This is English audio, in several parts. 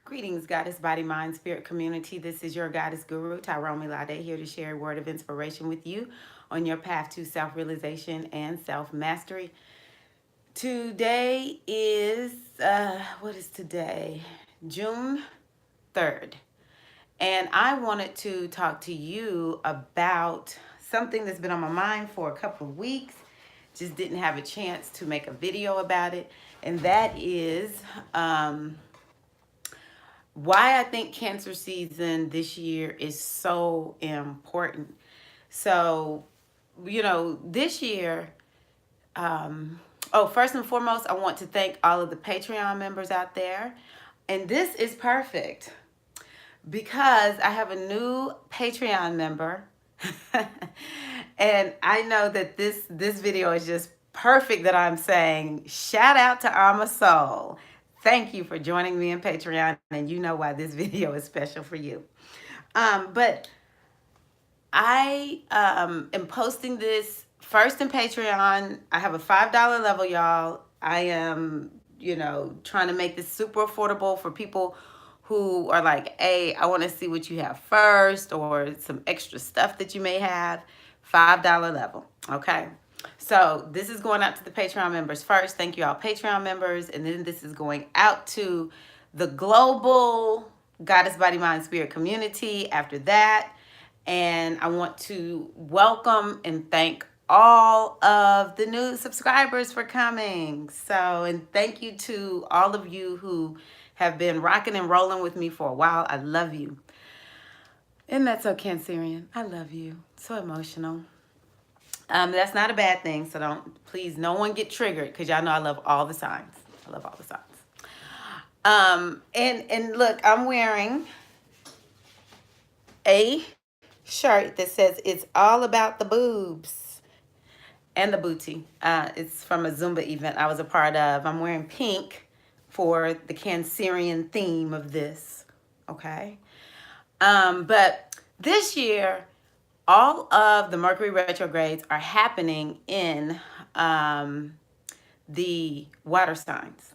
Greetings, Goddess Body, Mind, Spirit community. This is your Goddess Guru, Tyrone Milade, here to share a word of inspiration with you on your path to self realization and self mastery. Today is, what is today? June 3rd. And I wanted to talk to you about something that's been on my mind for a couple of weeks. Just didn't have a chance to make a video about it. And that is, why I think cancer season this year is so important. So, this year, first and foremost, I want to thank all of the Patreon members out there. And this is perfect because I have a new Patreon member. And I know that this video is just perfect that I'm saying shout out to Alma Soul. Thank you for joining me in Patreon, and you know why this video is special for you. But I am posting this first in Patreon. I have a $5 level, y'all. I am, trying to make this super affordable for people who are like, hey, I want to see what you have first or some extra stuff that you may have. $5 level, okay? So this is going out to the Patreon members first. Thank you all Patreon members. And then this is going out to the global Goddess Body, Mind, Spirit community after that. And I want to welcome and thank all of the new subscribers for coming. And thank you to all of you who have been rocking and rolling with me for a while. I love you. And that's so Cancerian. I love you. So emotional. That's not a bad thing. So please, no one get triggered because y'all know I love all the signs. I love all the signs. And look, I'm wearing a shirt that says it's all about the boobs and the booty. It's from a Zumba event I was a part of. I'm wearing pink for the Cancerian theme of this. Okay. But this year, all of the Mercury retrogrades are happening in the water signs.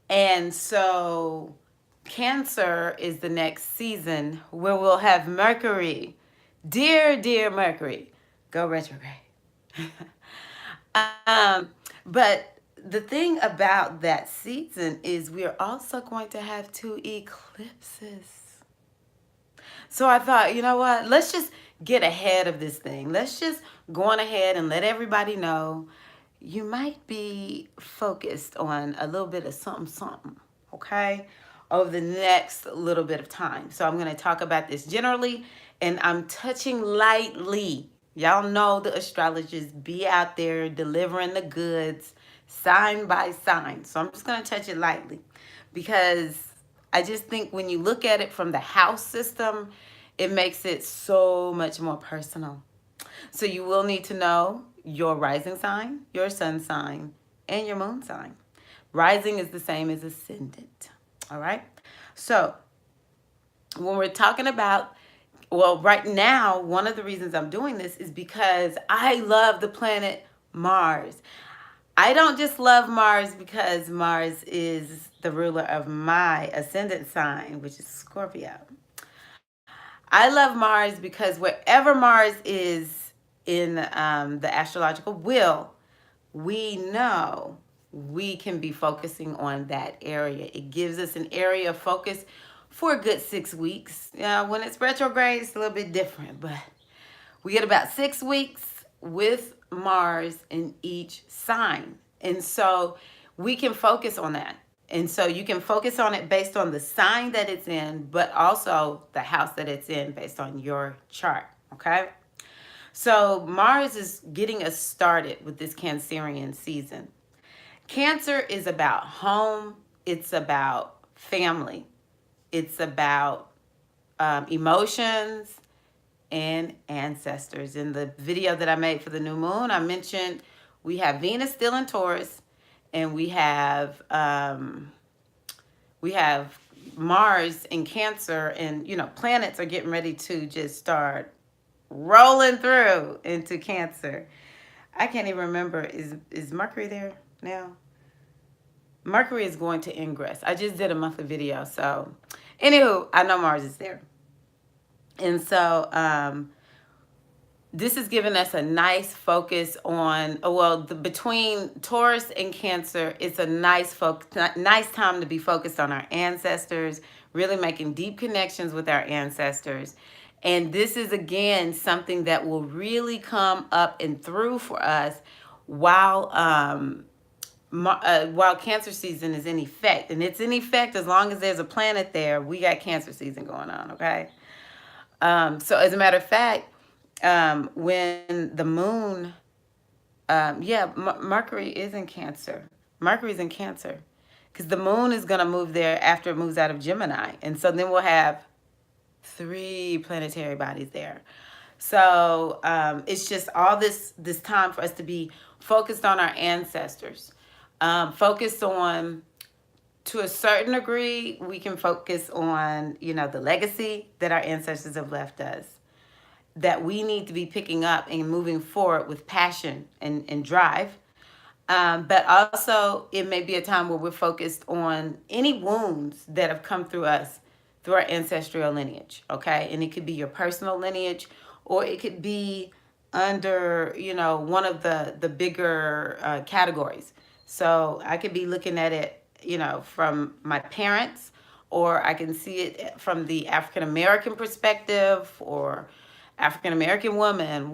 And so Cancer is the next season where we'll have Mercury, dear Mercury, go retrograde. But the thing about that season is we're also going to have two eclipses. So I thought, you know what? Let's just get ahead of this thing. Let's just go on ahead and let everybody know you might be focused on a little bit of something, okay, over the next little bit of time. So I'm going to talk about this generally, and I'm touching lightly. Y'all know the astrologers be out there delivering the goods sign by sign. So I'm just going to touch it lightly because I just think when you look at it from the house system, it makes it so much more personal. So you will need to know your rising sign, your sun sign, and your moon sign. Rising is the same as ascendant. All right? So when we're talking about, right now, one of the reasons I'm doing this is because I love the planet Mars. I don't just love Mars because Mars is the ruler of my ascendant sign, which is Scorpio. I love Mars because wherever Mars is in the astrological wheel, we know we can be focusing on that area. It gives us an area of focus for a good 6 weeks. When it's retrograde, it's a little bit different, but we get about 6 weeks with Mars in each sign. And so we can focus on that. And so you can focus on it based on the sign that it's in, but also the house that it's in based on your chart, okay? So Mars is getting us started with this Cancerian season. Cancer is about home. It's about family. It's about emotions and ancestors. In the video that I made for the new moon, I mentioned we have Venus still in Taurus, and we have Mars in Cancer, and planets are getting ready to just start rolling through into Cancer. I can't even remember, is Mercury there now? Mercury is going to ingress. I just did a monthly video. So, anywho, I know Mars is there. And so, this is giving us a nice focus on, well, between Taurus and Cancer, it's a nice time to be focused on our ancestors, really making deep connections with our ancestors. And this is, again, something that will really come up and through for us while while Cancer season is in effect. And it's in effect as long as there's a planet there. We got Cancer season going on, okay? So as a matter of fact, when the moon, Mercury is in Cancer. Mercury's in Cancer because the moon is going to move there after it moves out of Gemini. And so then we'll have 3 planetary bodies there. So it's just all this time for us to be focused on our ancestors, focused on, to a certain degree, we can focus on, the legacy that our ancestors have left us, that we need to be picking up and moving forward with passion and drive. But also, it may be a time where we're focused on any wounds that have come through us, through our ancestral lineage, okay? And it could be your personal lineage, or it could be under, one of the bigger categories. So I could be looking at it, from my parents, or I can see it from the African American perspective, or African American woman,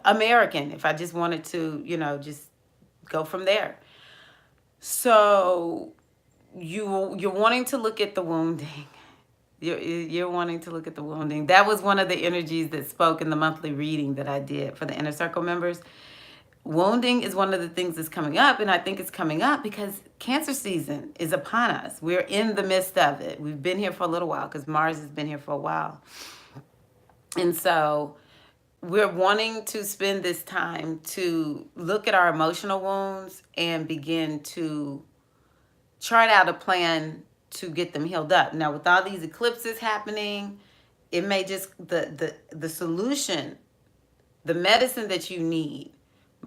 American, if I just wanted to, just go from there. So you're wanting to look at the wounding. You're wanting to look at the wounding. That was one of the energies that spoke in the monthly reading that I did for the Inner Circle members. Wounding is one of the things that's coming up, and I think it's coming up because Cancer season is upon us. We're in the midst of it. We've been here for a little while because Mars has been here for a while. And so we're wanting to spend this time to look at our emotional wounds and begin to chart out a plan to get them healed up. Now, with all these eclipses happening, it may just, the solution, the medicine that you need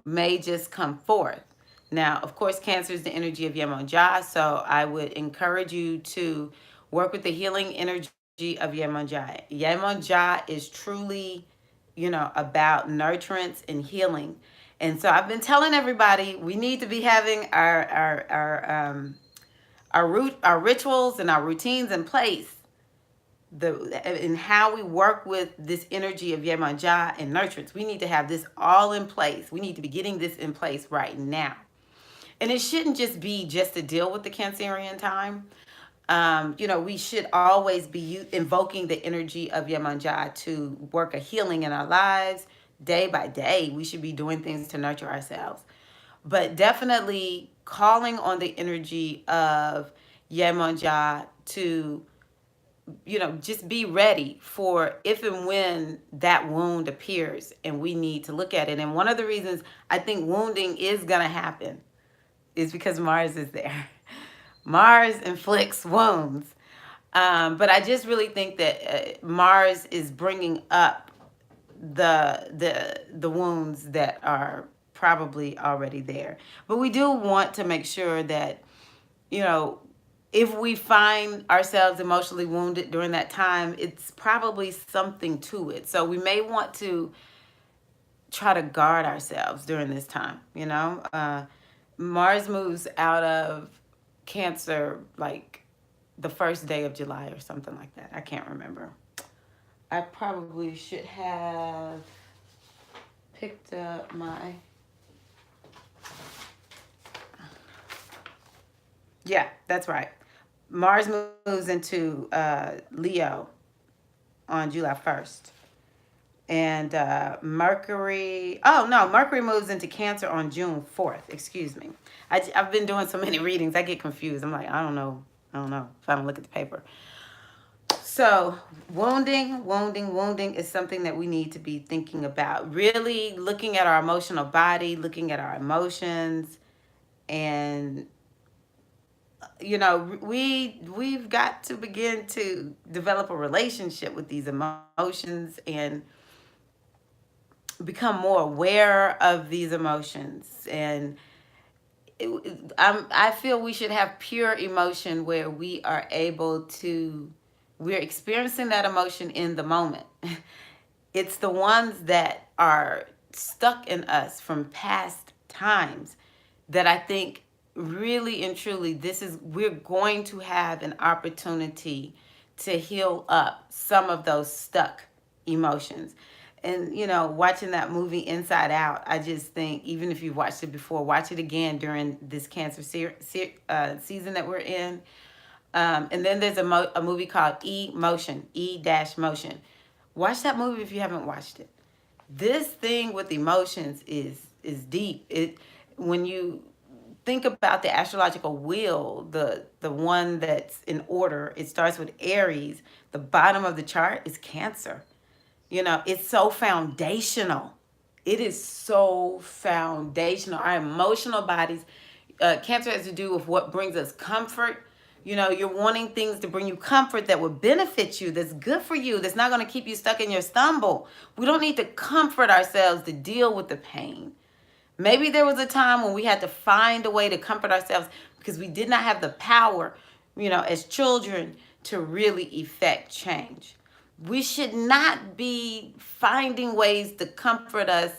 may just come forth. Now, of course, Cancer is the energy of Yemonja, so I would encourage you to work with the healing energy of Yemonja. Yemonja is truly, about nurturance and healing. And so I've been telling everybody we need to be having our rituals and our routines in place, and how we work with this energy of Yemonja and nurturance. We need to have this all in place. We need to be getting this in place right now. And it shouldn't just be just to deal with the Cancerian time. We should always be invoking the energy of Yemonja to work a healing in our lives day by day. We should be doing things to nurture ourselves. But definitely calling on the energy of Yemonja to, just be ready for if and when that wound appears and we need to look at it. And one of the reasons I think wounding is going to happen is because Mars is there. Mars inflicts wounds. But I just really think that Mars is bringing up the wounds that are probably already there. But we do want to make sure that, if we find ourselves emotionally wounded during that time, it's probably something to it. So we may want to try to guard ourselves during this time, Mars moves out of Cancer like the first day of July or something like that. I can't remember. I probably should have picked up my... Yeah, that's right. Mars moves into Leo on July 1st. And Mercury moves into Cancer on June 4th. Excuse me. I've been doing so many readings, I get confused. I'm like, I don't know if I don't look at the paper. So wounding is something that we need to be thinking about. Really looking at our emotional body, looking at our emotions, and we've got to begin to develop a relationship with these emotions and become more aware of these emotions. And I feel we should have pure emotion where we are able to, we're experiencing that emotion in the moment. It's the ones that are stuck in us from past times that I think really and truly we're going to have an opportunity to heal up some of those stuck emotions. And watching that movie Inside Out, I just think, even if you've watched it before, watch it again during this cancer season that we're in. And then there's a movie called Motion, Motion. Watch that movie if you haven't watched it. This thing with emotions is deep. It When you think about the astrological wheel, the one that's in order, it starts with Aries. The bottom of the chart is Cancer. It's so foundational. It is so foundational. Our emotional bodies, Cancer has to do with what brings us comfort. You're wanting things to bring you comfort that will benefit you, that's good for you, that's not going to keep you stuck in your stumble. We don't need to comfort ourselves to deal with the pain. Maybe there was a time when we had to find a way to comfort ourselves because we did not have the power, as children, to really effect change. We should not be finding ways to comfort us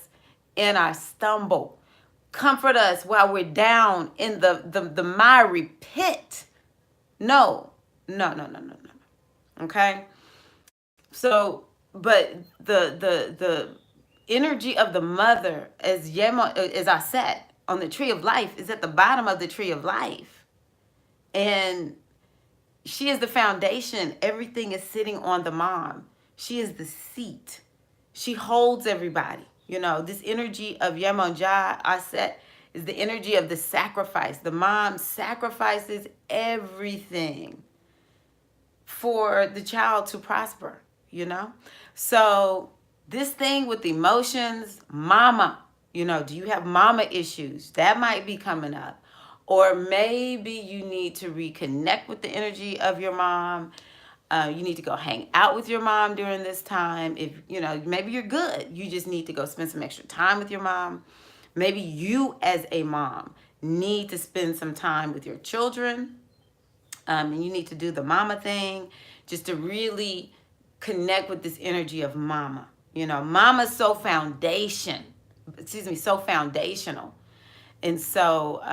in our stumble. Comfort us while we're down in the miry pit. No. Okay? So, but the energy of the mother, as I said, on the tree of life, is at the bottom of the tree of life. And she is the foundation. Everything is sitting on the mom. She is the seat. She holds everybody. This energy of Yemonja Aset is the energy of the sacrifice. The mom sacrifices everything for the child to prosper, So this thing with emotions, mama, do you have mama issues? That might be coming up. Or maybe you need to reconnect with the energy of your mom. You need to go hang out with your mom during this time. If, maybe you're good. You just need to go spend some extra time with your mom. Maybe you as a mom need to spend some time with your children. And you need to do the mama thing just to really connect with this energy of mama. Mama's so so foundational. And so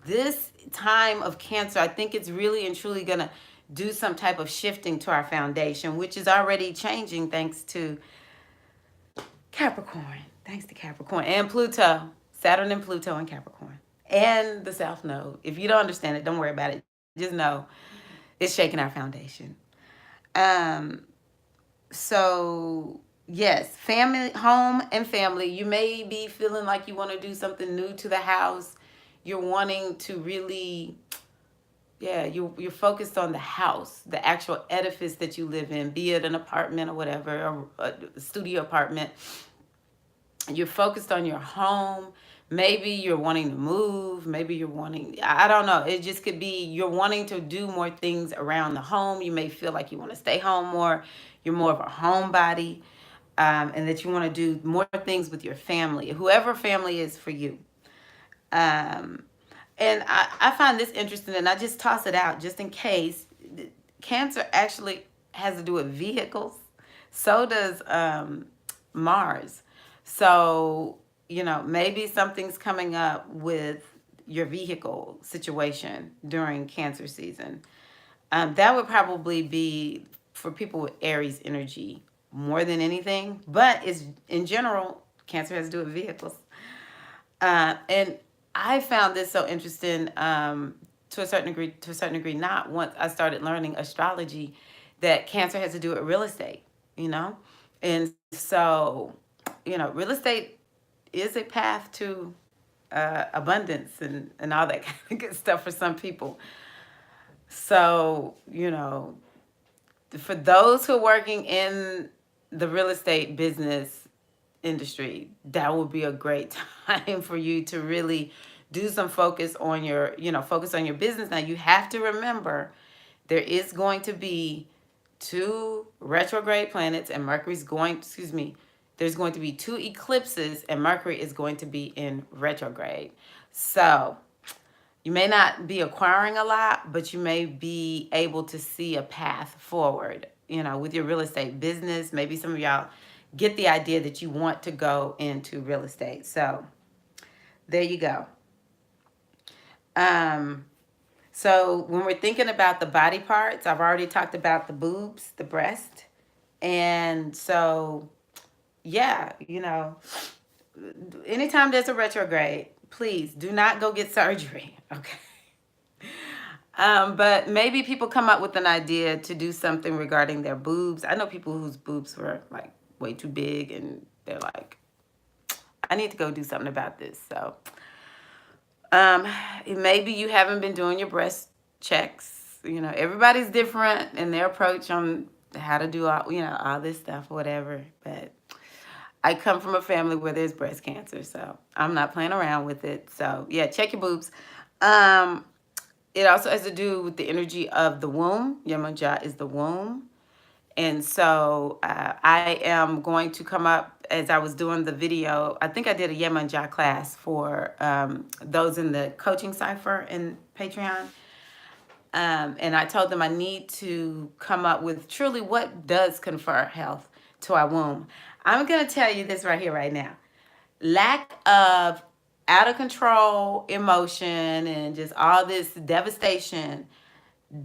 this time of Cancer, I think it's really and truly going to do some type of shifting to our foundation, which is already changing thanks to Capricorn. Thanks to Capricorn and Pluto. Saturn and Pluto and Capricorn. And the South Node. If you don't understand it, don't worry about it. Just know it's shaking our foundation. So yes, family, home and family. You may be feeling like you want to do something new to the house. You're wanting to really, you're focused on the house, the actual edifice that you live in, be it an apartment or whatever, or a studio apartment. You're focused on your home. Maybe you're wanting to move. Maybe you're wanting, I don't know. It just could be you're wanting to do more things around the home. You may feel like you want to stay home more. You're more of a homebody, and that you want to do more things with your family, whoever family is for you. And I find this interesting, and I just toss it out just in case. Cancer actually has to do with vehicles. So does Mars. So, maybe something's coming up with your vehicle situation during Cancer season. That would probably be for people with Aries energy more than anything. But it's in general, Cancer has to do with vehicles. And I found this so interesting to a certain degree, not once I started learning astrology, that Cancer has to do with real estate, And so, real estate is a path to abundance and all that kind of good stuff for some people. So, for those who are working in the real estate business industry, that would be a great time for you to really do some focus on your business. Now, you have to remember there is going to be 2 retrograde planets and there's going to be 2 eclipses and Mercury is going to be in retrograde. So You may not be acquiring a lot, but you may be able to see a path forward, with your real estate business. Maybe some of y'all get the idea that you want to go into real estate. So there you go. So when we're thinking about the body parts, I've already talked about the boobs, the breast. And so, yeah, anytime there's a retrograde, please do not go get surgery, okay? But maybe people come up with an idea to do something regarding their boobs. I know people whose boobs were like way too big and they're like, I need to go do something about this. So maybe you haven't been doing your breast checks. Everybody's different in their approach on how to do all this stuff, whatever. But I come from a family where there's breast cancer, so I'm not playing around with it. So yeah, check your boobs. It also has to do with the energy of the womb. Yemoja is the womb. And so I am going to come up, as I was doing the video, I think I did a Yemoja class for those in the coaching cipher in Patreon. And I told them I need to come up with truly what does confer health to our womb. I'm going to tell you this right here, right now. Lack of out of control emotion and just all this devastation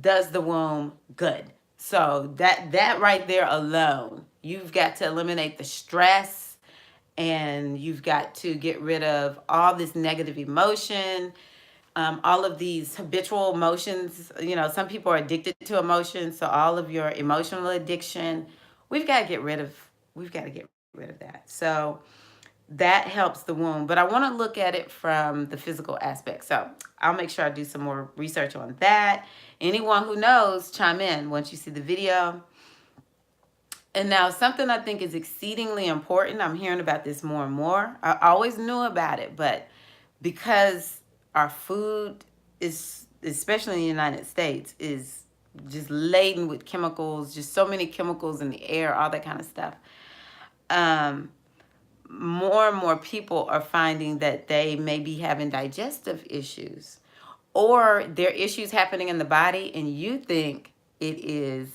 does the womb good. So that right there alone, you've got to eliminate the stress, and you've got to get rid of all this negative emotion, all of these habitual emotions. Some people are addicted to emotions, so all of your emotional addiction, we've got to get rid of. We've got to get rid of that. So that helps the womb. But I want to look at it from the physical aspect. So I'll make sure I do some more research on that. Anyone who knows, chime in once you see the video. And now something I think is exceedingly important. I'm hearing about this more and more. I always knew about it, but because our food is, especially in the United States, is just laden with chemicals, just so many chemicals in the air, all that kind of stuff. More and more people are finding that they may be having digestive issues, or there are issues happening in the body and you think it is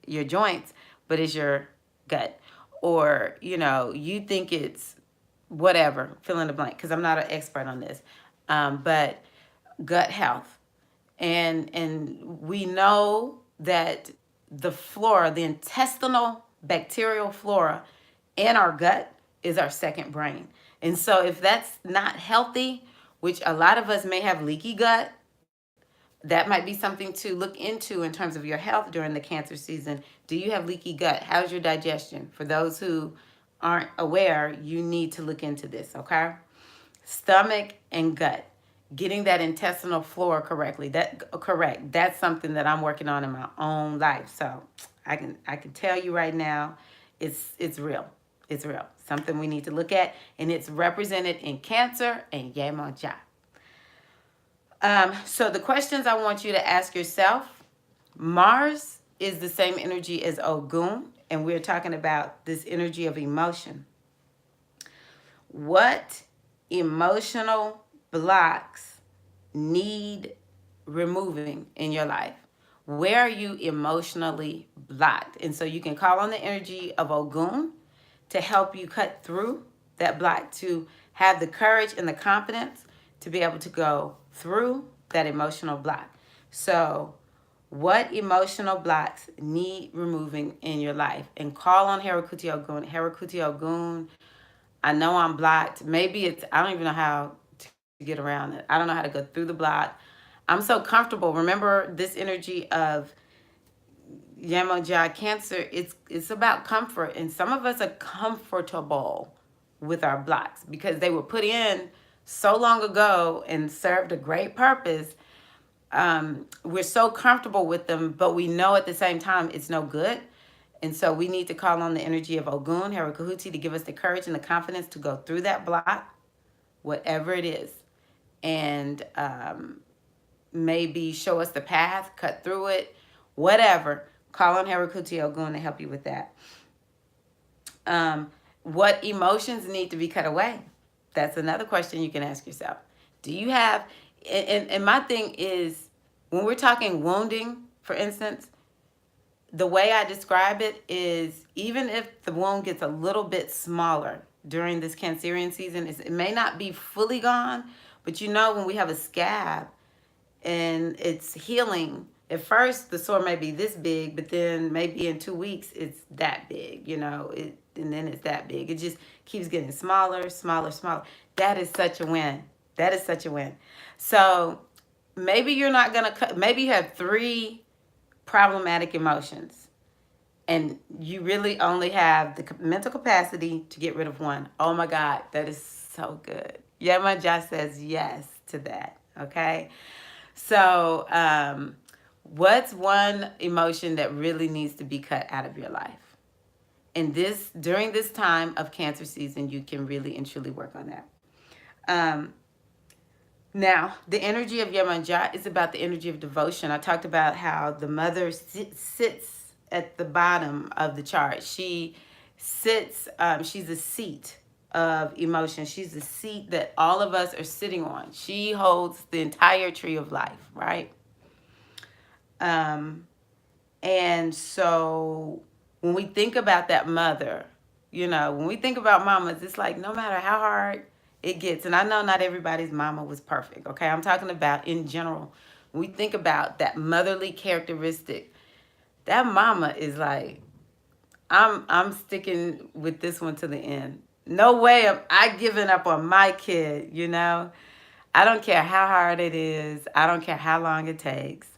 your joints, but it's your gut. Or, you think it's whatever, fill in the blank, because I'm not an expert on this. But gut health. And we know that the flora, the intestinal bacterial flora in our gut is our second brain. And so if that's not healthy, which a lot of us may have leaky gut, that might be something to look into in terms of your health during the cancer season. Do you have leaky gut? How's your digestion? For those who aren't aware, you need to look into this, okay? Stomach and gut. Getting that intestinal flora correctly. That's something that I'm working on in my own life. So I can tell you right now, it's real. It's real. Something we need to look at, and it's represented in Cancer and Yemoja. So the questions I want you to ask yourself: Mars is the same energy as Ogun, and we're talking about this energy of emotion. What emotional blocks need removing in your life? Where are you emotionally blocked? And so you can call on the energy of Ogun to help you cut through that block, to have the courage and the confidence to be able to go through that emotional block. So what emotional blocks need removing in your life? And call on Harakuti Ogun. Harakuti Ogun, I know I'm blocked. Maybe I don't even know how to get around it. I don't know how to go through the block. I'm so comfortable. Remember this energy of Yemoja Cancer, it's about comfort. And some of us are comfortable with our blocks because they were put in so long ago and served a great purpose. We're so comfortable with them, but we know at the same time it's no good. And so we need to call on the energy of Ogun, Harakuti, to give us the courage and the confidence to go through that block, whatever it is. And maybe show us the path, cut through it, whatever. Call on Harakuti Ogun to help you with that. What emotions need to be cut away? That's another question you can ask yourself. Do you have And my thing is, when we're talking wounding, for instance, the way I describe it is, even if the wound gets a little bit smaller during this Cancerian season, it may not be fully gone, but when we have a scab and it's healing, at first the sore may be this big, but then maybe in 2 weeks it's that big, and then it's that big. It just keeps getting smaller, smaller, smaller. That is such a win. That is such a win. So maybe you're not going to, maybe you have 3 problematic emotions and you really only have the mental capacity to get rid of one. Oh my God, that is so good. Yemaja says yes to that. Okay. So, what's one emotion that really needs to be cut out of your life? And during this time of Cancer season, you can really and truly work on that. Now, the energy of Yemanja is about the energy of devotion. I talked about how the mother sits at the bottom of the chart. She sits, she's a seat of emotion. She's the seat that all of us are sitting on. She holds the entire tree of life, right? And so when we think about that mother, when we think about mamas, it's like no matter how hard it gets, and I know not everybody's mama was perfect, okay? I'm talking about in general. When we think about that motherly characteristic, that mama is like, I'm sticking with this one to the end. No way am I giving up on my kid, I don't care how hard it is. I don't care how long it takes.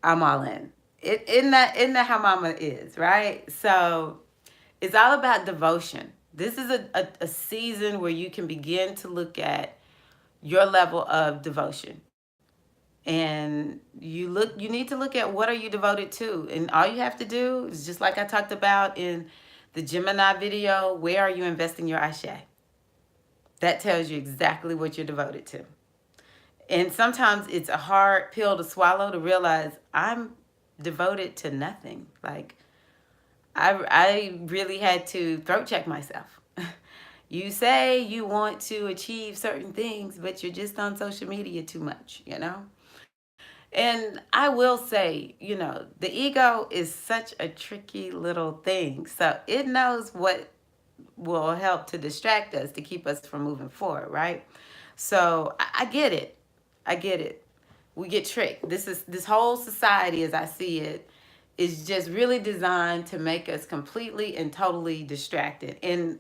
I'm all in. Isn't that how mama is, right? So it's all about devotion. This is a season where you can begin to look at your level of devotion. And you need to look at what are you devoted to. And all you have to do is, just like I talked about in the Gemini video, where are you investing your ashe? That tells you exactly what you're devoted to. And sometimes it's a hard pill to swallow to realize I'm devoted to nothing. Like, I really had to throat check myself. You say you want to achieve certain things, but you're just on social media too much, And I will say, the ego is such a tricky little thing. So it knows what will help to distract us, to keep us from moving forward, right? So I get it. I get it. We get tricked. This whole society, as I see it, is just really designed to make us completely and totally distracted. And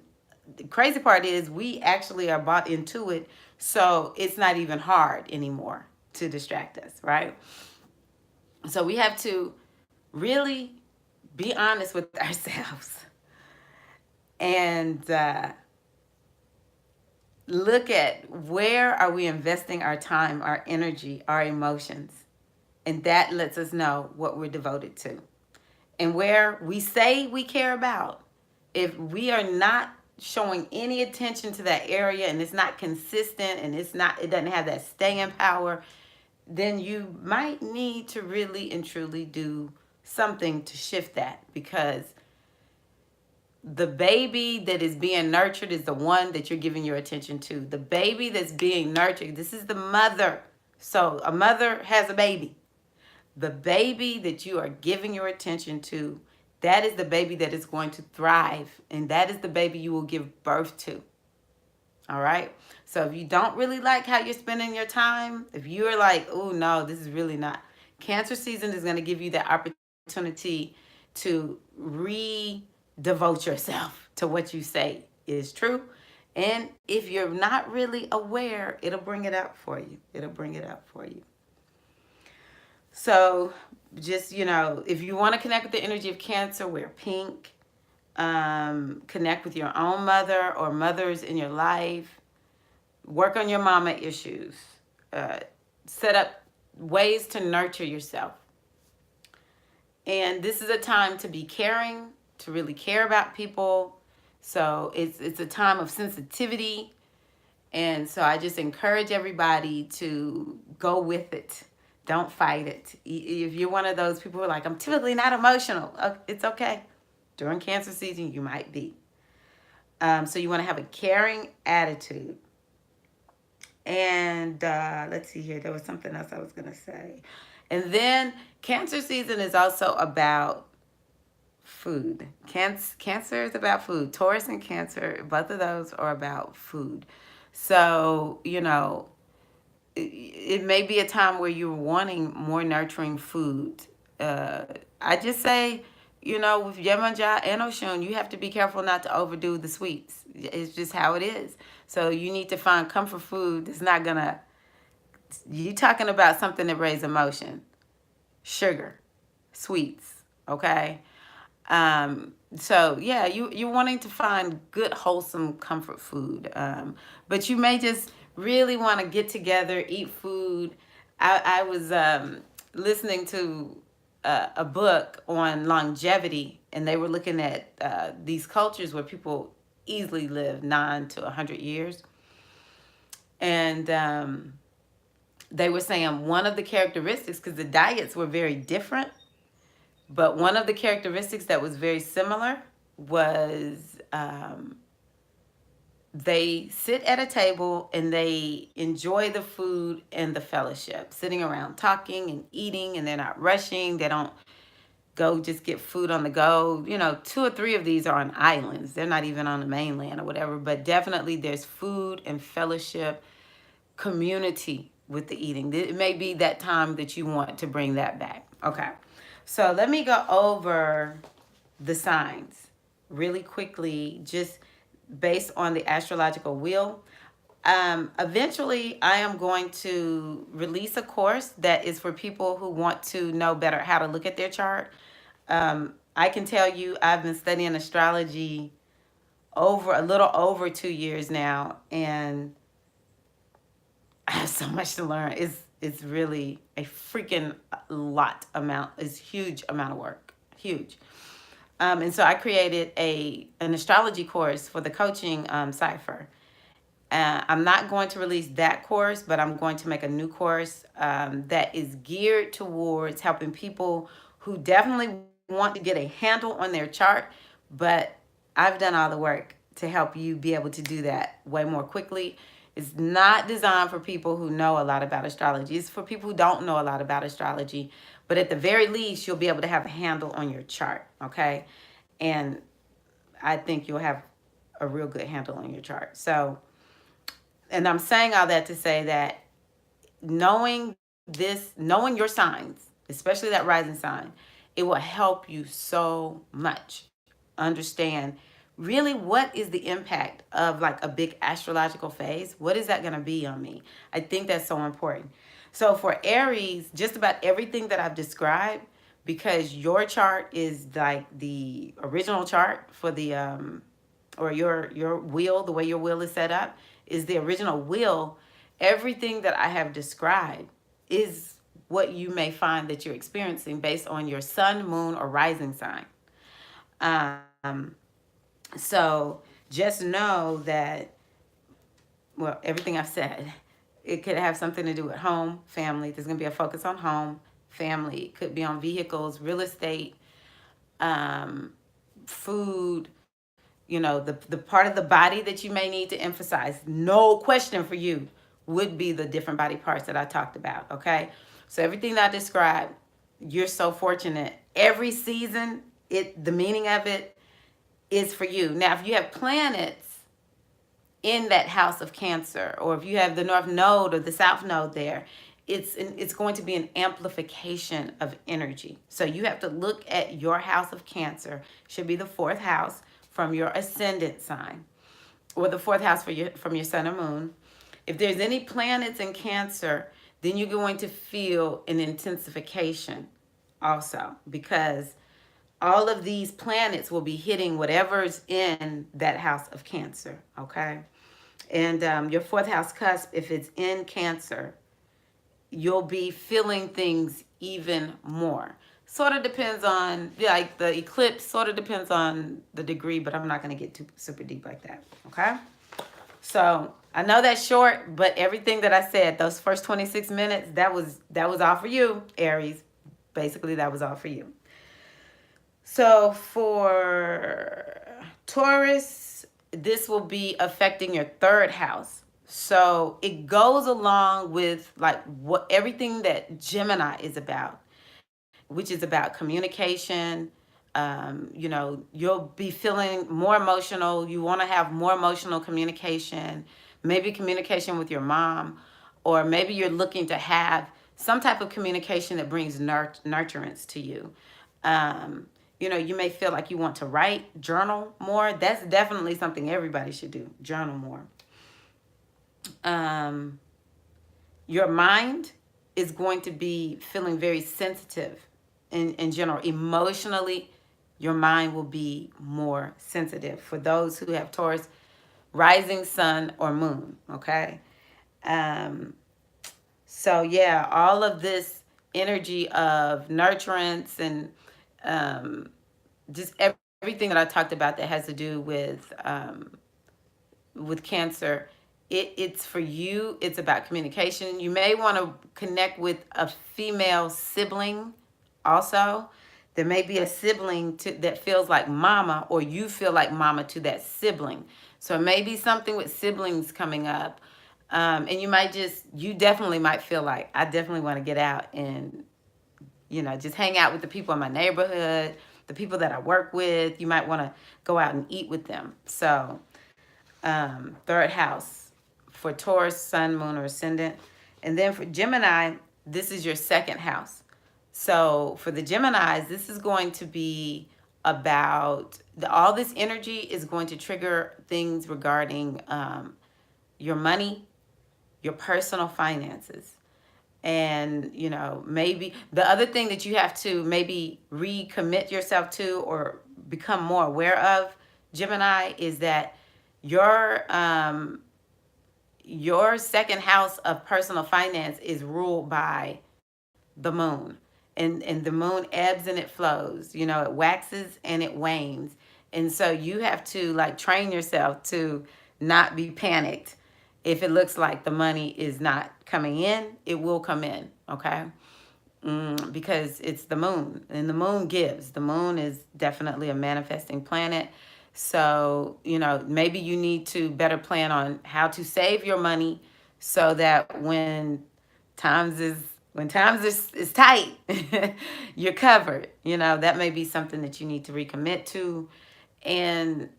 the crazy part is we actually are bought into it, so it's not even hard anymore to distract us, right? So we have to really be honest with ourselves and look at where are we investing our time, our energy, our emotions. And that lets us know what we're devoted to. And where we say we care about, if we are not showing any attention to that area and it's not consistent and it doesn't have that staying power, then you might need to really and truly do something to shift that, because the baby that is being nurtured is the one that you're giving your attention to. The baby that's being nurtured, this is the mother. So a mother has a baby. The baby that you are giving your attention to, that is the baby that is going to thrive. And that is the baby you will give birth to. All right? So if you don't really like how you're spending your time, if you're like, oh, no, this is really not. Cancer season is going to give you that opportunity to devote yourself to what you say is true. And if you're not really aware, it'll bring it up for you. It'll bring it up for you. So just, if you want to connect with the energy of Cancer, wear pink. Connect with your own mother or mothers in your life. Work on your mama issues. Set up ways to nurture yourself. And this is a time to be caring, to really care about people. So it's a time of sensitivity. And so I just encourage everybody to go with it. Don't fight it. If you're one of those people who are like, I'm typically not emotional, it's okay. During Cancer season, you might be. So you want to have a caring attitude. And let's see here. There was something else I was going to say. And then Cancer season is also about food. Cancer is about food. Taurus and Cancer, both of those are about food. So, it may be a time where you're wanting more nurturing food. I just say, with Yemanja and Oshun, you have to be careful not to overdo the sweets. It's just how it is. So you need to find comfort food that's not gonna. You talking about something that raises emotion, sugar, sweets. Okay. So yeah, you're wanting to find good, wholesome comfort food. But you may just really want to get together, eat food. I was listening to a book on longevity, and they were looking at these cultures where people easily live 9 to 100 years, and they were saying one of the characteristics, because the diets were very different, but one of the characteristics that was very similar was they sit at a table and they enjoy the food and the fellowship, sitting around talking and eating, and they're not rushing. They don't go just get food on the go. 2 or 3 of these are on islands. They're not even on the mainland or whatever, but definitely there's food and fellowship, community with the eating. It may be that time that you want to bring that back. Okay. So let me go over the signs really quickly, just based on the astrological wheel. Eventually, I am going to release a course that is for people who want to know better how to look at their chart. I can tell you, I've been studying astrology a little over 2 years now, and I have so much to learn. It's really a freaking it's huge amount of work, huge. And so I created an astrology course for the coaching cipher. I'm not going to release that course, but I'm going to make a new course that is geared towards helping people who definitely want to get a handle on their chart, but I've done all the work to help you be able to do that way more quickly. It's not designed for people who know a lot about astrology. It's for people who don't know a lot about astrology. But at the very least, you'll be able to have a handle on your chart, okay? And I think you'll have a real good handle on your chart. So, and I'm saying all that to say that knowing your signs, especially that rising sign, it will help you so much understand really what is the impact of like a big astrological phase. What is that going to be on me? I think that's so important. So for Aries, just about everything that I've described, because your chart is like the original chart for the or your wheel, the way your wheel is set up is the original wheel. Everything that I have described is what you may find that you're experiencing based on your sun, moon, or rising sign. So just know that, well, everything I've said, it could have something to do with home, family. There's going to be a focus on home, family. It could be on vehicles, real estate, food, the part of the body that you may need to emphasize. No question for you would be the different body parts that I talked about, okay? So everything that I described, you're so fortunate. Every season, the meaning of it is for you. Now, if you have planets in that house of Cancer, or if you have the North Node or the South Node there, it's going to be an amplification of energy. So you have to look at your house of Cancer, should be the 4th house from your ascendant sign, or the 4th house from your sun or moon. If there's any planets in Cancer, then you're going to feel an intensification also, because all of these planets will be hitting whatever's in that house of Cancer, okay? And your 4th house cusp, if it's in Cancer, you'll be feeling things even more. Sort of depends on, like the eclipse, sort of depends on the degree, but I'm not going to get too super deep like that, okay? So I know that's short, but everything that I said, those first 26 minutes, that was all for you, Aries. Basically, that was all for you. So for Taurus, this will be affecting your 3rd house. So it goes along with like what everything that Gemini is about, which is about communication. You'll be feeling more emotional. You want to have more emotional communication, maybe communication with your mom, or maybe you're looking to have some type of communication that brings nurturance to you. You may feel like you want to write, journal more. That's definitely something everybody should do, journal more. Um, your mind is going to be feeling very sensitive in general. Emotionally, your mind will be more sensitive for those who have Taurus rising sun or moon, okay? Um, so, yeah, all of this energy of nurturance and just everything that I talked about that has to do with Cancer, it's for you. It's about communication. You may want to connect with a female sibling also. There may be a sibling that feels like mama, or you feel like mama to that sibling. So it may be something with siblings coming up. And you definitely might feel like, I definitely want to get out and, just hang out with the people in my neighborhood, the people that I work with. You might want to go out and eat with them. So, third house for Taurus, sun, moon, or ascendant. And then for Gemini, this is your second house. So for the Geminis, this is going to be about all this energy is going to trigger things regarding your money, your personal finances. And, maybe the other thing that you have to maybe recommit yourself to or become more aware of, Gemini, is that your your second house of personal finance is ruled by the moon. And the moon ebbs and it flows. It waxes and it wanes. And so you have to like train yourself to not be panicked if it looks like the money is not coming in. It will come in, okay? Because it's the moon, and the moon gives. The moon is definitely a manifesting planet. So, maybe you need to better plan on how to save your money so that when times is tight, you're covered. That may be something that you need to recommit to. And,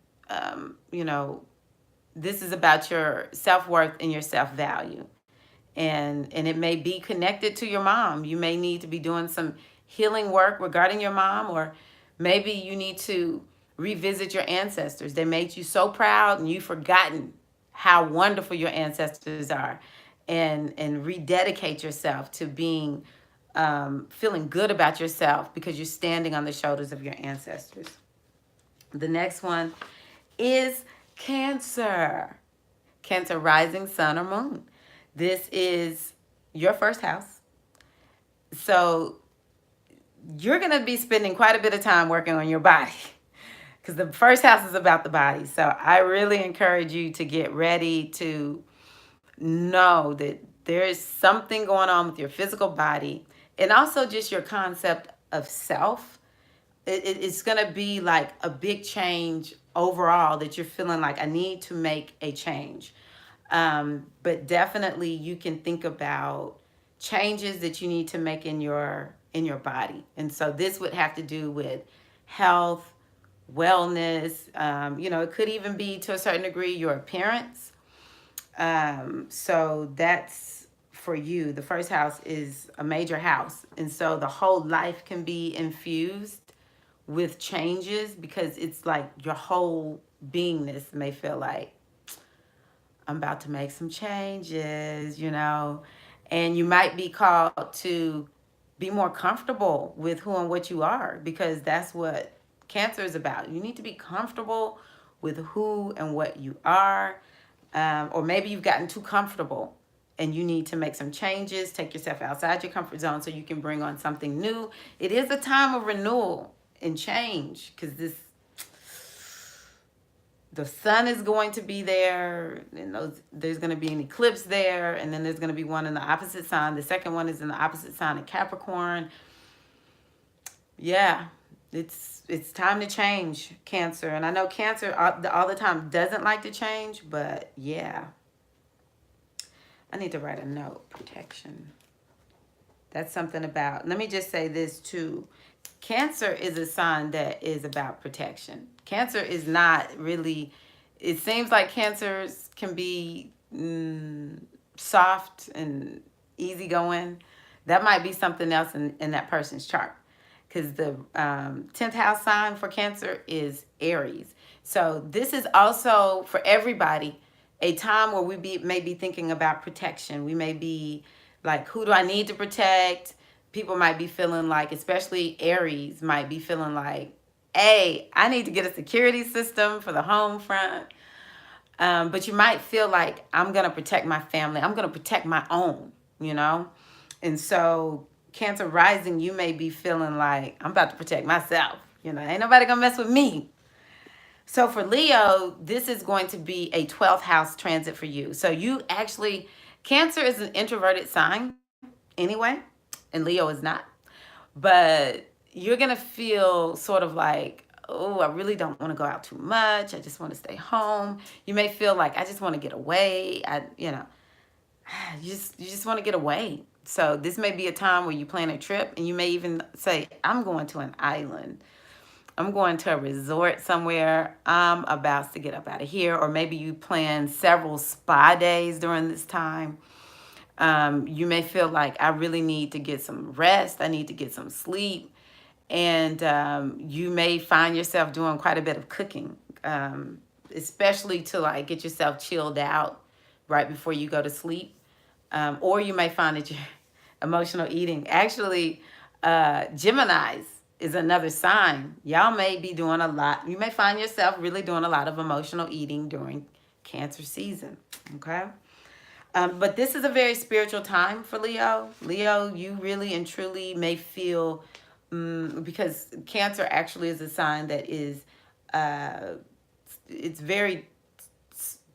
this is about your self-worth and your self-value. And it may be connected to your mom. You may need to be doing some healing work regarding your mom, or maybe you need to revisit your ancestors. They made you so proud and you've forgotten how wonderful your ancestors are, and rededicate yourself to being feeling good about yourself because you're standing on the shoulders of your ancestors. The next one is Cancer. Cancer rising sun or moon. This is your first house. So you're going to be spending quite a bit of time working on your body because the first house is about the body. So I really encourage you to get ready to know that there is something going on with your physical body, and also just your concept of self. It's going to be like a big change overall, that you're feeling like I need to make a change. But definitely you can think about changes that you need to make in your body. And so this would have to do with health, wellness. It could even be to a certain degree your appearance. So that's for you. The first house is a major house. And so the whole life can be infused with changes, because it's like your whole beingness may feel like, I'm about to make some changes, and you might be called to be more comfortable with who and what you are, because that's what Cancer is about. You need to be comfortable with who and what you are. Or maybe you've gotten too comfortable and you need to make some changes, take yourself outside your comfort zone so you can bring on something new. It is a time of renewal and change, because the sun is going to be there, and there's going to be an eclipse there, and then there's going to be one in the opposite sign. The second one is in the opposite sign of Capricorn. Yeah, it's time to change, Cancer. And I know Cancer all the time doesn't like to change, but yeah, I need to write a note. Protection. That's something about, let me just say this too. Cancer is a sign that is about protection. Cancer is not really, it seems like cancers can be soft and easygoing. That might be something else in that person's chart. Because the 10th house sign for Cancer is Aries. So this is also for everybody a time where may be thinking about protection. We may be like, who do I need to protect? People might be feeling like, especially Aries, might be feeling like, hey, I need to get a security system for the home front. But you might feel like, I'm going to protect my family. I'm going to protect my own, you know? And so Cancer rising, you may be feeling like, I'm about to protect myself. You know, ain't nobody going to mess with me. So for Leo, this is going to be a 12th house transit for you. So you actually, Cancer is an introverted sign anyway, and Leo is not. But you're going to feel sort of like, oh, I really don't want to go out too much. I just want to stay home. You may feel like, I just want to get away. You just want to get away. So this may be a time where you plan a trip and you may even say, I'm going to an island. I'm going to a resort somewhere. I'm about to get up out of here. Or maybe you plan several spa days during this time. You may feel like, I really need to get some rest. I need to get some sleep. And you may find yourself doing quite a bit of cooking, especially to like get yourself chilled out right before you go to sleep. Or you may find that you're emotional eating. Actually, Geminis is another sign. Y'all may be doing a lot. You may find yourself really doing a lot of emotional eating during Cancer season. Okay. But this is a very spiritual time for Leo. Leo, you really and truly may feel, because Cancer actually is a sign that is, it's very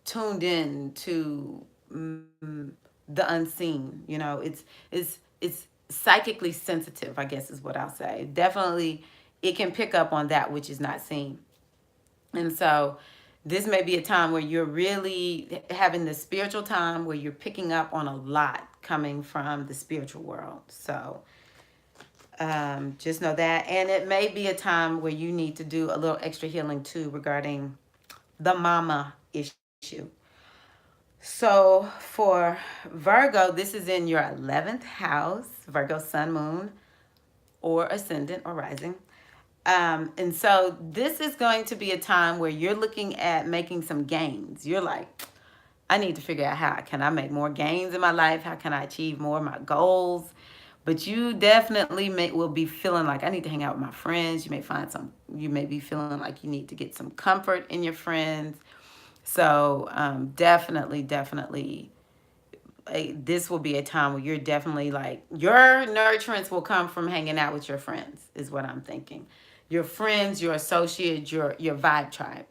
tuned in to the unseen. You know, it's psychically sensitive, I guess is what I'll say. Definitely, it can pick up on that which is not seen. And so this may be a time where you're really having the spiritual time where you're picking up on a lot coming from the spiritual world. So just know that. And it may be a time where you need to do a little extra healing too regarding the mama issue. So for Virgo, this is in your 11th house, Virgo sun, moon, or ascendant or rising. And so this is going to be a time where you're looking at making some gains. You're like, I need to figure out how can I make more gains in my life? How can I achieve more of my goals? But you definitely will be feeling like, I need to hang out with my friends. You may be feeling like you need to get some comfort in your friends. So definitely, this will be a time where you're definitely like, your nurturance will come from hanging out with your friends, is what I'm thinking. Your friends, your associates, your vibe tribe.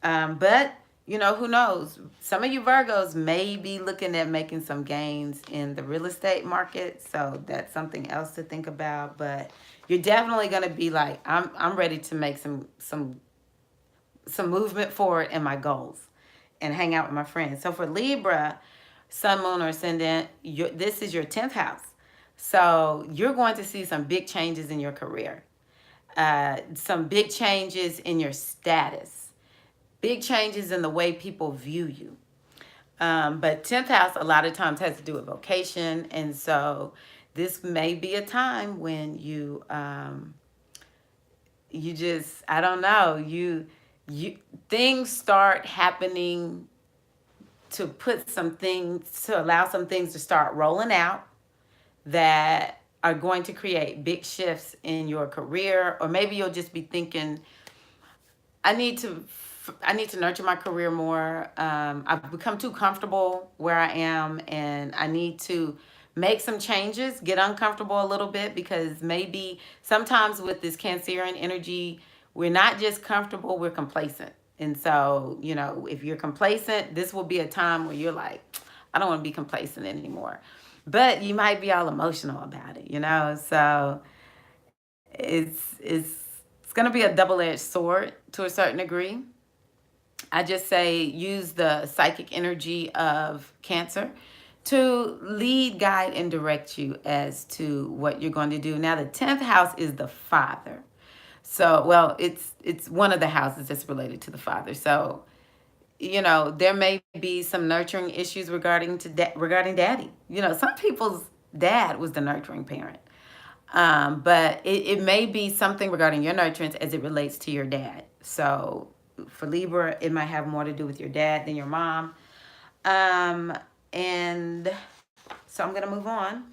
But, you know, who knows? Some of you Virgos may be looking at making some gains in the real estate market. So that's something else to think about. But you're definitely going to be like, I'm ready to make some movement forward in my goals and hang out with my friends. So for Libra, sun, moon, or ascendant, this is your 10th house. So you're going to see some big changes in your career. Some big changes in your status. Big changes in the way people view you. But 10th house a lot of times has to do with vocation. And so this may be a time when you just, I don't know, things start happening to allow some things to start rolling out that are going to create big shifts in your career. Or maybe you'll just be thinking, I need to nurture my career more. I've become too comfortable where I am, and I need to make some changes, get uncomfortable a little bit, because maybe sometimes with this Cancerian energy, we're not just comfortable, we're complacent. And so, you know, if you're complacent, this will be a time where you're like, I don't want to be complacent anymore. But you might be all emotional about it, you know? So it's going to be a double-edged sword to a certain degree. I just say use the psychic energy of Cancer to lead, guide, and direct you as to what you're going to do. Now, the 10th house is the father. So, well, it's one of the houses that's related to the father. So, there may be some nurturing issues regarding daddy. Some people's dad was the nurturing parent. But it may be something regarding your nurturance as it relates to your dad. So for Libra, it might have more to do with your dad than your mom. And so I'm going to move on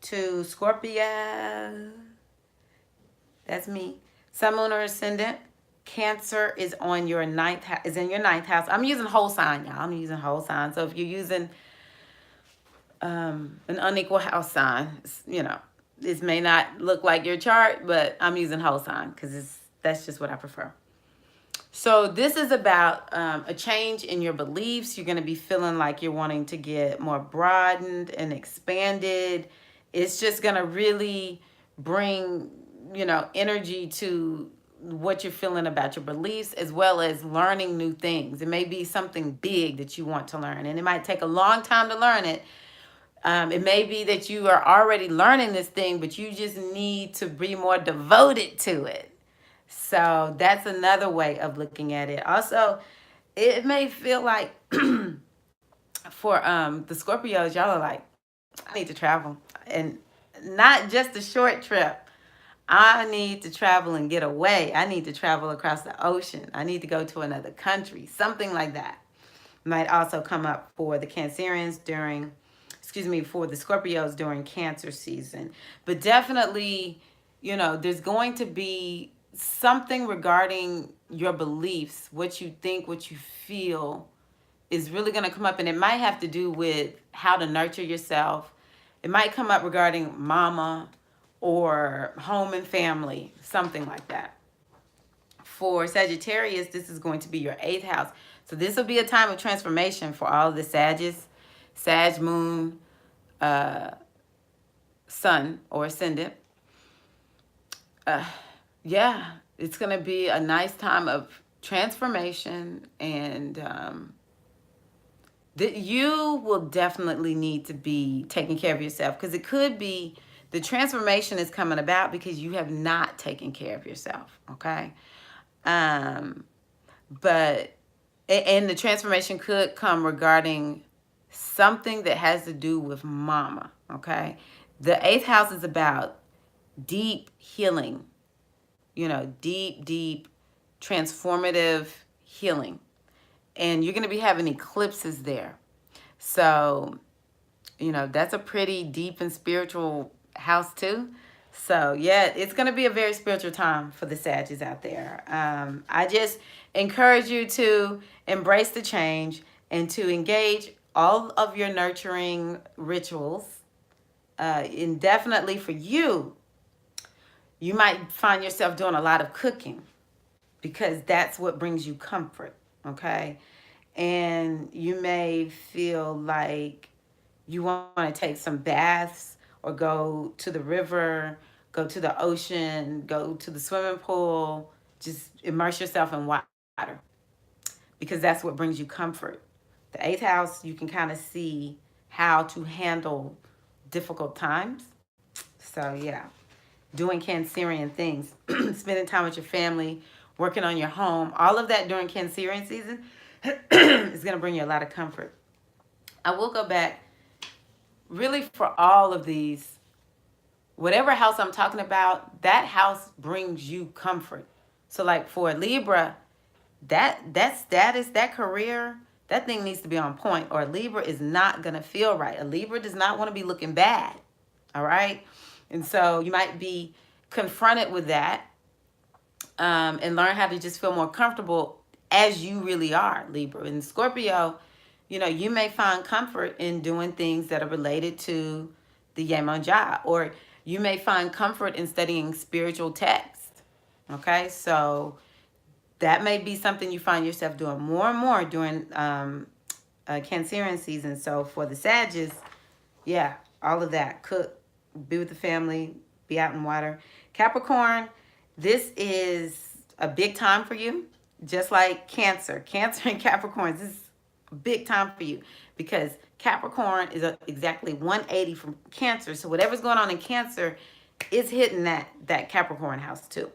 to Scorpio. That's me. Sun, moon, or ascendant. Cancer is on your is in your ninth house. I'm using whole sign, y'all. I'm using whole sign. So if you're using an unequal house sign, this may not look like your chart, but I'm using whole sign because that's just what I prefer. So this is about a change in your beliefs. You're going to be feeling like you're wanting to get more broadened and expanded. It's just going to really bring, energy to what you're feeling about your beliefs, as well as learning new things. It may be something big that you want to learn, and it might take a long time to learn it. It may be that you are already learning this thing, but you just need to be more devoted to it. So that's another way of looking at it. Also, it may feel like for the Scorpios, y'all are like, I need to travel. And not just a short trip. I need to travel and get away. I need to travel across the ocean. I need to go to another country. Something like that might also come up for the Cancerians for the Scorpios during Cancer season. But definitely, there's going to be something regarding your beliefs, what you think, what you feel is really going to come up. And it might have to do with how to nurture yourself. It might come up regarding mama or home and family, something like that. For Sagittarius, this is going to be your 8th house. So this will be a time of transformation for all of the Sag moon, sun or ascendant. It's going to be a nice time of transformation, and that you will definitely need to be taking care of yourself, because it could be the transformation is coming about because you have not taken care of yourself, okay? But the transformation could come regarding something that has to do with mama, okay? The 8th house is about deep healing, deep transformative healing. And you're going to be having eclipses there. So, that's a pretty deep and spiritual house too. So, yeah, it's going to be a very spiritual time for the Saggies out there. I just encourage you to embrace the change and to engage all of your nurturing rituals. And definitely for you, you might find yourself doing a lot of cooking because that's what brings you comfort, okay? And you may feel like you want to take some baths or go to the river, go to the ocean, go to the swimming pool, just immerse yourself in water because that's what brings you comfort. The 8th house, you can kind of see how to handle difficult times. So, yeah, doing Cancerian things, spending time with your family, working on your home, all of that during Cancerian season is going to bring you a lot of comfort. I will go back really for all of these. Whatever house I'm talking about, that house brings you comfort. So like for Libra, that status, that career, that thing needs to be on point, or Libra is not going to feel right. A Libra does not want to be looking bad. All right. And so you might be confronted with that and learn how to just feel more comfortable as you really are, Libra. And Scorpio, you may find comfort in doing things that are related to the Yemonja, or you may find comfort in studying spiritual text. Okay, so that may be something you find yourself doing more and more during Cancerian season. So for the Sagittarius, yeah, all of that. Cook, be with the family, be out in water. Capricorn, this is a big time for you, just like Cancer. Cancer and Capricorn, this is big time for you, because Capricorn is exactly 180 from Cancer. So whatever's going on in Cancer is hitting that Capricorn house too.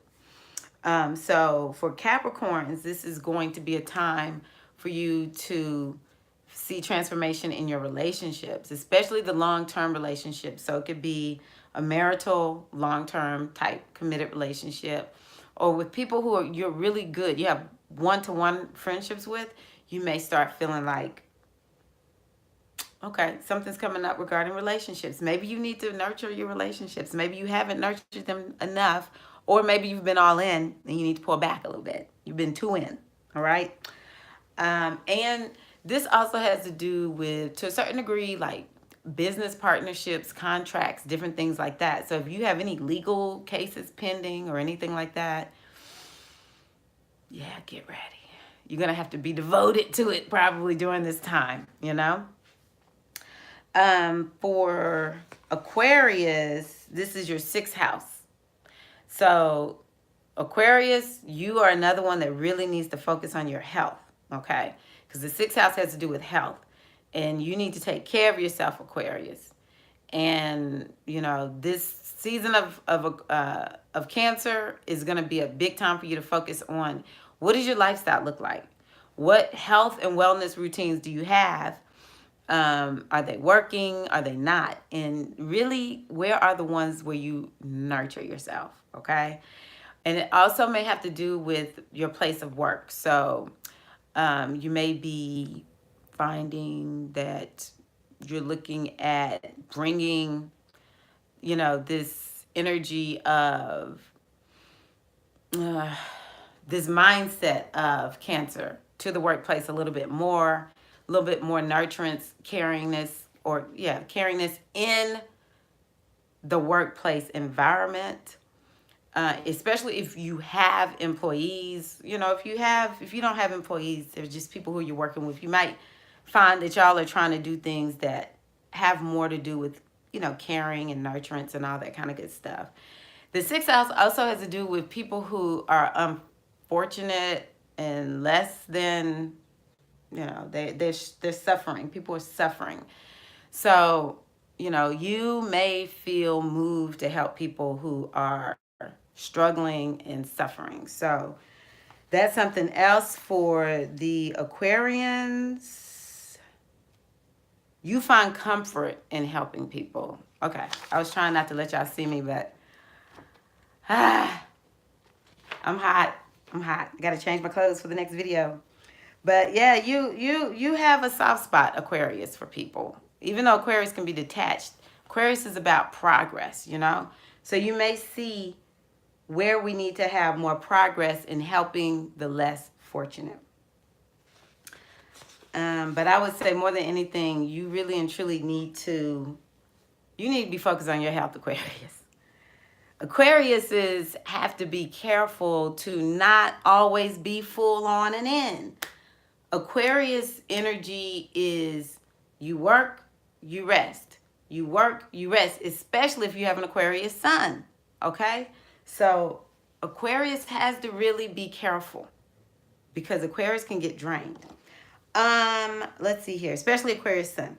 So for Capricorns, this is going to be a time for you to see transformation in your relationships, especially the long-term relationships. So it could be a marital, long-term type committed relationship, or with people who you're really good, you have one-to-one friendships with. You may start feeling like, okay, something's coming up regarding relationships. Maybe you need to nurture your relationships. Maybe you haven't nurtured them enough, or maybe you've been all in and you need to pull back a little bit. You've been too in, all right? And this also has to do with, to a certain degree, like business partnerships, contracts, different things like that. So if you have any legal cases pending or anything like that, yeah, get ready. You're going to have to be devoted to it probably during this time, you know? For Aquarius, this is your 6th house. So Aquarius, you are another one that really needs to focus on your health, okay? Because the 6th house has to do with health. And you need to take care of yourself, Aquarius. And, you know, this season of Cancer is going to be a big time for you to focus on, what does your lifestyle look like? What health and wellness routines do you have? Are they working? Are they not? And really, where are the ones where you nurture yourself? Okay. And it also may have to do with your place of work. So you may be finding that you're looking at bringing, you know, this energy of this mindset of Cancer to the workplace a little bit more nurturance, caringness, caringness in the workplace environment. Especially if you have employees. You know, if you don't have employees, they're just people who you're working with. You might find that y'all are trying to do things that have more to do with, you know, caring and nurturance and all that kind of good stuff. The 6th house also has to do with people who are unfortunate and less than, you know, they're suffering. People are suffering. So, you know, you may feel moved to help people who are struggling and suffering. So that's something else for the Aquarians. You find comfort in helping people. Okay, I was trying not to let y'all see me, but I'm hot. I gotta change my clothes for the next video. But yeah, you have a soft spot, Aquarius, for people. Even though Aquarius can be detached, Aquarius is about progress, you know? So you may see where we need to have more progress in helping the less fortunate. But I would say more than anything, you really and truly need to be focused on your health, Aquarius. Aquariuses have to be careful to not always be full on and in. Aquarius energy is you work, you rest. You work, you rest, especially if you have an Aquarius sun, okay? So Aquarius has to really be careful because Aquarius can get drained. Let's see here, especially Aquarius sun.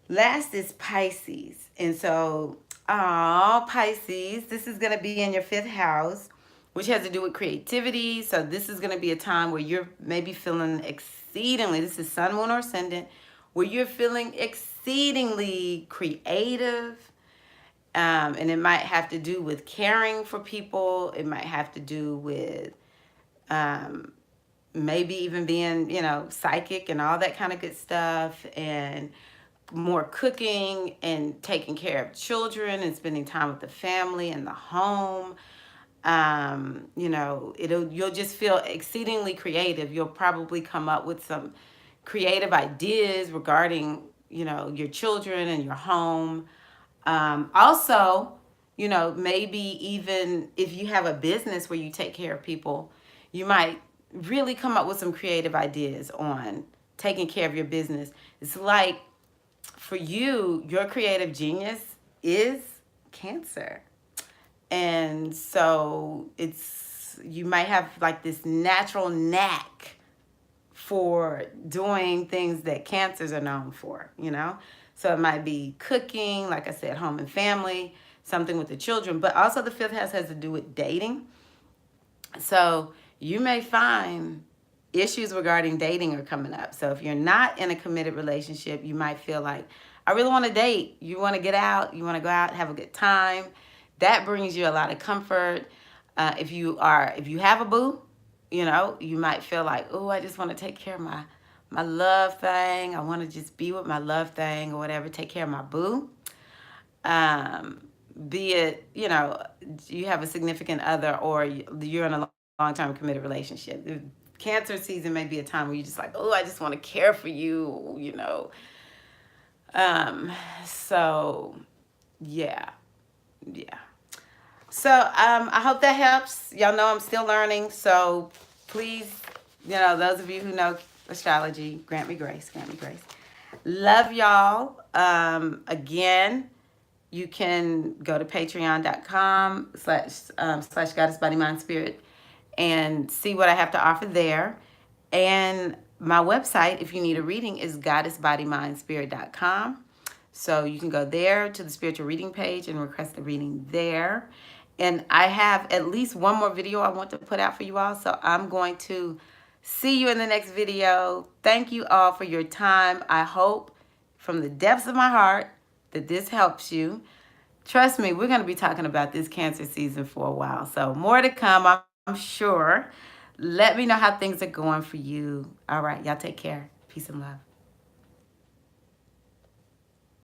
Last is Pisces. And so, Pisces, this is going to be in your 5th house, which has to do with creativity. So this is going to be a time where you're maybe feeling exceedingly, this is sun, moon, or ascendant, where you're feeling exceedingly creative. And it might have to do with caring for people. It might have to do with maybe even being, you know, psychic and all that kind of good stuff, and more cooking and taking care of children and spending time with the family and the home. You know, you'll just feel exceedingly creative. You'll probably come up with some creative ideas regarding, you know, your children and your home. Also, you know, maybe even if you have a business where you take care of people, you might really come up with some creative ideas on taking care of your business. It's like, for you, your creative genius is Cancer. And so you might have like this natural knack for doing things that Cancers are known for, you know? So it might be cooking, like I said, home and family, something with the children, but also the fifth house has to do with dating. So you may find issues regarding dating are coming up. So if you're not in a committed relationship, you might feel like, I really want to date. You want to get out, you want to go out, have a good time. That brings you a lot of comfort. If you have a boo, you know, you might feel like, oh, I just want to take care of my love thing. I want to just be with my love thing or whatever, take care of my boo. Be it, you know, you have a significant other or you're in a long-term committed relationship. The Cancer season may be a time where you're just like, oh, I just want to care for you, you know. So, yeah. So, I hope that helps. Y'all know I'm still learning, so please, you know, those of you who know astrology, grant me grace, Love y'all. Again, you can go to patreon.com slash goddess body mind spirit and see what I have to offer there. And my website, if you need a reading, is goddessbodymindspirit.com. So you can go there to the spiritual reading page and request a reading there. And I have at least one more video I want to put out for you all. So I'm going to see you in the next video. Thank you all for your time. I hope from the depths of my heart that this helps you. Trust me, we're going to be talking about this Cancer season for a while. So more to come, I'm sure. Let me know how things are going for you. All right, y'all take care. Peace and love.